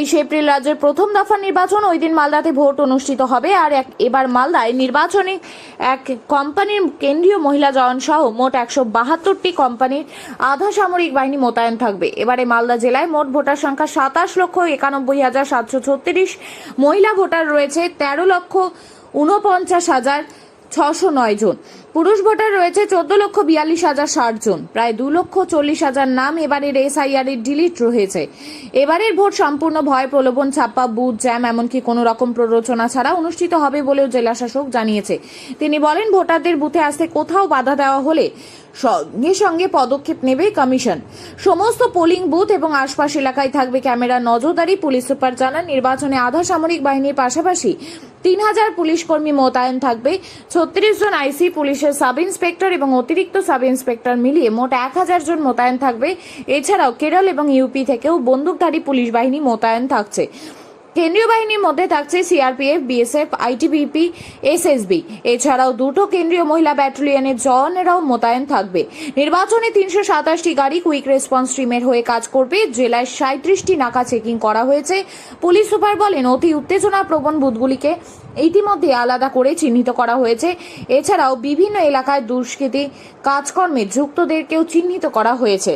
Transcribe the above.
23 April রাজ্যের প্রথম দফা নির্বাচন। ওই দিন মালদাতে ভোট অনুষ্ঠিত হবে। আর এবার মালদায় নির্বাচনে এক কোম্পানির কেন্দ্রীয় মহিলা জওয়ান সহ মোট 172টি কোম্পানির আধা সামরিক বাহিনী মোতায়েন থাকবে। এবারে মালদা জেলায় মোট ভোটার সংখ্যা 27,91,736 মহিলা ভোটার রয়েছে 13,49,609 জন। পুরুষ ভোটার রয়েছে 14,42,060 জন। প্রায় 2,40,000 নাম এবারের SIR এর ডিলিট রয়েছে। এবারের ভোট সম্পূর্ণ ভয় প্রলোভন ছাপ্পা বুথ জ্যাম এমনকি কোনো রকম প্ররোচনা ছাড়া অনুষ্ঠিত হবে বলেও জেলা শাসক জানিয়েছে। তিনি বলেন, ভোটারদের বুথে আসতে কোথাও বাধা দেওয়া হলে সঙ্গে সঙ্গে পদক্ষেপ নেবে কমিশন। সমস্ত পোলিং বুথ এবং আশপাশ এলাকায় থাকবে ক্যামেরা নজরদারি। পুলিশ সুপার জানান, নির্বাচনে আধা সামরিক বাহিনীর পাশাপাশি 3,000 পুলিশ কর্মী মোতায়েন থাকবে। 36 জন আইসি, পুলিশের সাব ইন্সপেক্টর এবং অতিরিক্ত সাব ইন্সপেক্টর মিলিয়ে মোট 1,000 জন মোতায়েন থাকবে। এছাড়াও কেরল এবং ইউপি থেকেও বন্দুকধারী পুলিশ বাহিনী মোতায়েন থাকছে। কেন্দ্রীয় বাহিনীর মধ্যে থাকছে সিআরপিএফ, বিএসএফ, আইটিবিপি, এসএসবি। এছাড়াও দুটো কেন্দ্রীয় মহিলা ব্যাটালিয়নের জওয়ানেরাও মোতায়েন থাকবে। নির্বাচনে 327টি গাড়ি কুইক রেসপন্স টিমের হয়ে কাজ করবে। জেলায় 37টি নাকা চেকিং করা হয়েছে। পুলিশ সুপার বলেন, অতি উত্তেজনা প্রবণ বুথগুলিকে ইতিমধ্যে আলাদা করে চিহ্নিত করা হয়েছে। এছাড়াও বিভিন্ন এলাকায় দুষ্কৃতী কাজকর্মে যুক্তদেরকেও চিহ্নিত করা হয়েছে।